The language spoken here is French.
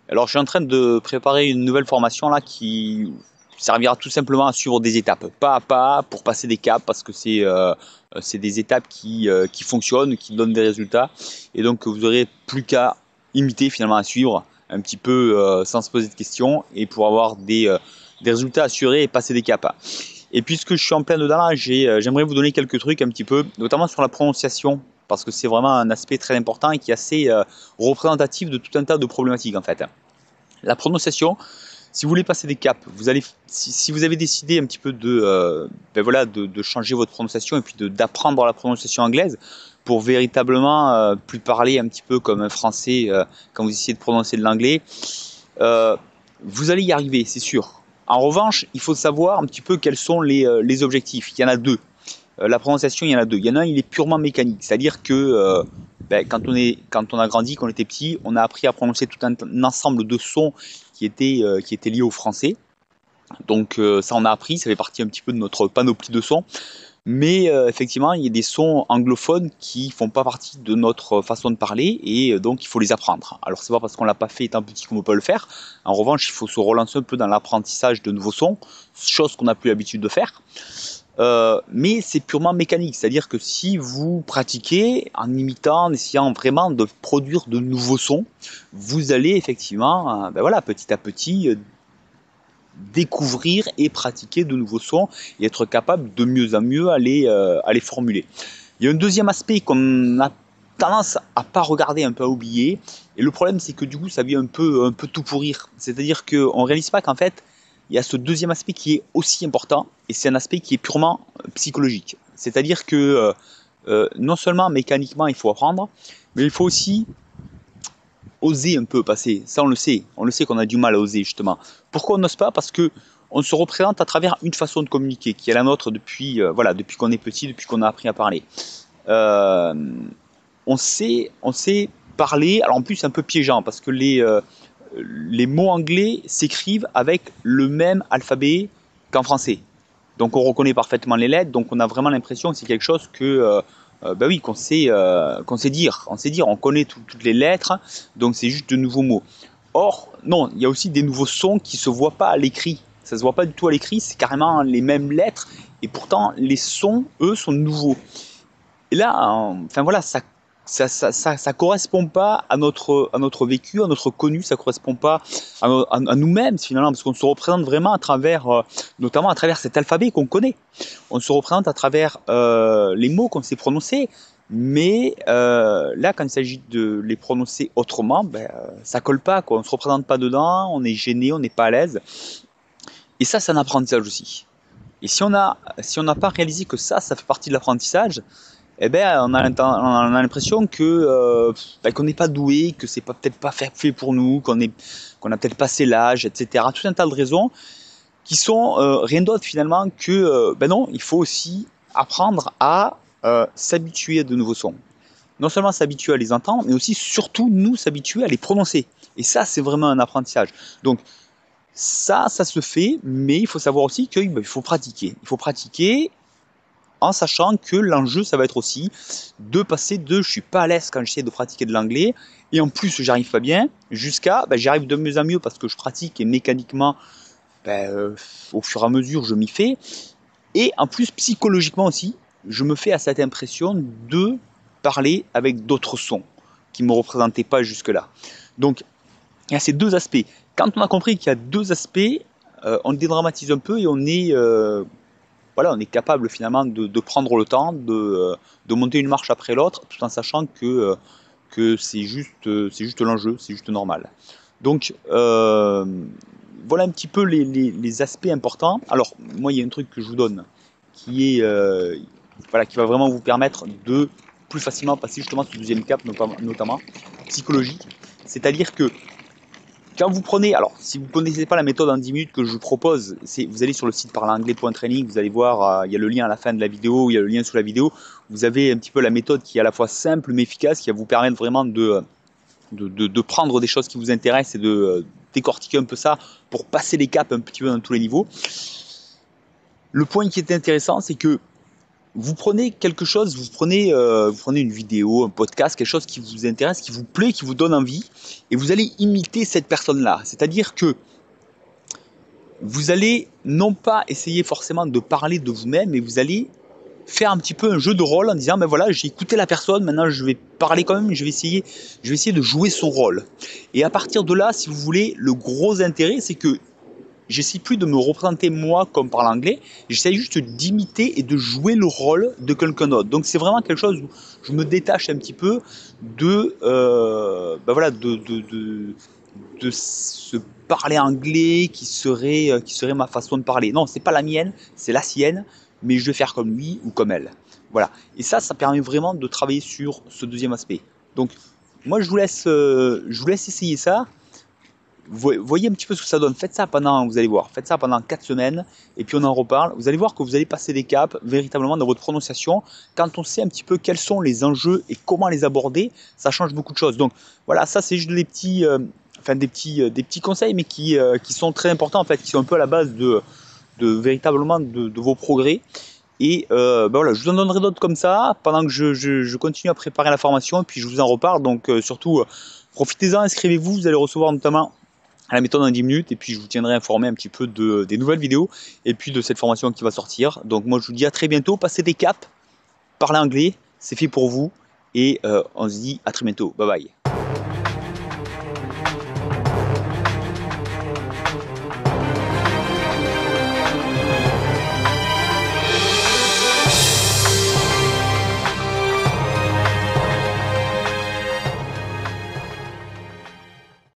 Alors, je suis en train de préparer une nouvelle formation là qui servira tout simplement à suivre des étapes, pas à pas, pour passer des caps, parce que c'est des étapes qui fonctionnent, qui donnent des résultats, et donc vous aurez plus qu'à imiter finalement à suivre un petit peu sans se poser de questions et pour avoir des résultats assurés et passer des caps. Et puisque je suis en plein dedans là, j'aimerais vous donner quelques trucs un petit peu, notamment sur la prononciation, parce que c'est vraiment un aspect très important et qui est assez représentatif de tout un tas de problématiques en fait. La prononciation, si vous voulez passer des caps, si vous avez décidé un petit peu de changer votre prononciation et puis d'apprendre la prononciation anglaise pour véritablement plus parler un petit peu comme un français quand vous essayez de prononcer de l'anglais, euh, vous allez y arriver, c'est sûr. En revanche, il faut savoir un petit peu quels sont les objectifs. Il y en a deux. La prononciation, il y en a deux. Il y en a un, il est purement mécanique, c'est-à-dire que quand on a grandi, quand on était petit, on a appris à prononcer tout un ensemble de sons qui étaient liés au français. Donc ça, on a appris, ça fait partie un petit peu de notre panoplie de sons. Mais effectivement, il y a des sons anglophones qui font pas partie de notre façon de parler et donc il faut les apprendre. Alors c'est pas parce qu'on l'a pas fait étant petit qu'on ne peut pas le faire. En revanche, il faut se relancer un peu dans l'apprentissage de nouveaux sons, chose qu'on n'a plus l'habitude de faire. Mais c'est purement mécanique, c'est-à-dire que si vous pratiquez en imitant, en essayant vraiment de produire de nouveaux sons, vous allez effectivement, voilà, petit à petit, découvrir et pratiquer de nouveaux sons et être capable de mieux en mieux à les formuler. Il y a un deuxième aspect qu'on a tendance à pas regarder, un peu à oublier, et le problème c'est que du coup ça vient un peu tout pourrir, c'est-à-dire qu'on ne réalise pas qu'en fait il y a ce deuxième aspect qui est aussi important, et c'est un aspect qui est purement psychologique. C'est-à-dire que non seulement mécaniquement il faut apprendre, mais il faut aussi oser un peu passer. Ça on le sait qu'on a du mal à oser justement. Pourquoi on n'ose pas? Parce que on se représente à travers une façon de communiquer qui est la nôtre depuis, voilà, depuis qu'on est petit, depuis qu'on a appris à parler. Euh, on sait parler, alors en plus c'est un peu piégeant parce que les mots anglais s'écrivent avec le même alphabet qu'en français. Donc on reconnaît parfaitement les lettres, donc on a vraiment l'impression que c'est quelque chose bah oui, qu'on sait dire, on connaît toutes les lettres, donc c'est juste de nouveaux mots. Or, non, il y a aussi des nouveaux sons qui ne se voient pas à l'écrit. Ça ne se voit pas du tout à l'écrit, c'est carrément les mêmes lettres, et pourtant les sons, eux, sont nouveaux. Et là, enfin voilà, ça correspond pas à notre vécu, à notre connu, ça correspond pas à nous-mêmes finalement, parce qu'on se représente vraiment à travers, notamment à travers cet alphabet qu'on connaît. On se représente à travers les mots qu'on sait prononcer, mais là, quand il s'agit de les prononcer autrement, ça colle pas, quoi. On se représente pas dedans, on est gêné, on n'est pas à l'aise. Et ça, c'est un apprentissage aussi. Et si on n'a pas réalisé que ça fait partie de l'apprentissage, eh ben, on a l'impression que qu'on n'est pas doué, que c'est peut-être pas fait pour nous, qu'on a peut-être passé l'âge, etc. Tout un tas de raisons qui sont rien d'autre finalement que non, il faut aussi apprendre à s'habituer à de nouveaux sons. Non seulement s'habituer à les entendre, mais aussi surtout nous s'habituer à les prononcer. Et ça, c'est vraiment un apprentissage. Donc ça se fait, mais il faut savoir aussi qu'il faut pratiquer. Il faut pratiquer en sachant que l'enjeu, ça va être aussi de passer de je suis pas à l'aise quand j'essaie de pratiquer de l'anglais, et en plus j'arrive pas bien, jusqu'à j'y arrive de mieux en mieux parce que je pratique et mécaniquement, au fur et à mesure, je m'y fais, et en plus psychologiquement aussi, je me fais à cette impression de parler avec d'autres sons qui ne me représentaient pas jusque-là. Donc il y a ces deux aspects. Quand on a compris qu'il y a deux aspects, on dédramatise un peu et voilà, on est capable finalement de prendre le temps, de monter une marche après l'autre, tout en sachant que c'est juste l'enjeu, c'est juste normal. Donc, voilà un petit peu les aspects importants. Alors, moi, il y a un truc que je vous donne qui est, voilà, qui va vraiment vous permettre de plus facilement passer justement ce deuxième cap, notamment psychologique. C'est-à-dire que quand vous prenez, alors si vous ne connaissez pas la méthode en 10 minutes que je vous propose, vous allez sur le site parleranglais.training, vous allez voir, il y a le lien à la fin de la vidéo, il y a le lien sous la vidéo, vous avez un petit peu la méthode qui est à la fois simple mais efficace, qui va vous permettre vraiment de prendre des choses qui vous intéressent et de décortiquer un peu ça pour passer les caps un petit peu dans tous les niveaux. Le point qui est intéressant, c'est que vous prenez quelque chose, vous prenez une vidéo, un podcast, quelque chose qui vous intéresse, qui vous plaît, qui vous donne envie, et vous allez imiter cette personne-là. C'est-à-dire que vous allez non pas essayer forcément de parler de vous-même, mais vous allez faire un petit peu un jeu de rôle en disant, ben voilà, j'ai écouté la personne, maintenant je vais parler quand même, je vais essayer de jouer son rôle. Et à partir de là, si vous voulez, le gros intérêt, c'est que j'essaie plus de me représenter moi comme parle anglais, j'essaie juste d'imiter et de jouer le rôle de quelqu'un d'autre. Donc c'est vraiment quelque chose où je me détache un petit peu de, ben voilà, de ce parler anglais qui serait ma façon de parler. Non, c'est pas la mienne, c'est la sienne, mais je vais faire comme lui ou comme elle. Voilà. Et ça permet vraiment de travailler sur ce deuxième aspect. Donc, moi, je vous laisse essayer ça. Voyez un petit peu ce que ça donne. Faites ça pendant, vous allez voir, faites ça pendant 4 semaines et puis on en reparle. Vous allez voir que vous allez passer des caps véritablement dans votre prononciation. Quand on sait un petit peu quels sont les enjeux et comment les aborder, ça change beaucoup de choses. Donc voilà, ça c'est juste des petits, des petits conseils, mais qui sont très importants en fait, qui sont un peu à la base de véritablement de vos progrès. Et voilà, je vous en donnerai d'autres comme ça pendant que je continue à préparer la formation et puis je vous en reparle. Donc surtout, profitez-en, inscrivez-vous, vous allez recevoir notamment à la méthode en 10 minutes et puis je vous tiendrai informé un petit peu des nouvelles vidéos et puis de cette formation qui va sortir. Donc moi je vous dis à très bientôt, passez des caps, parlez anglais, c'est fait pour vous et on se dit à très bientôt, bye bye.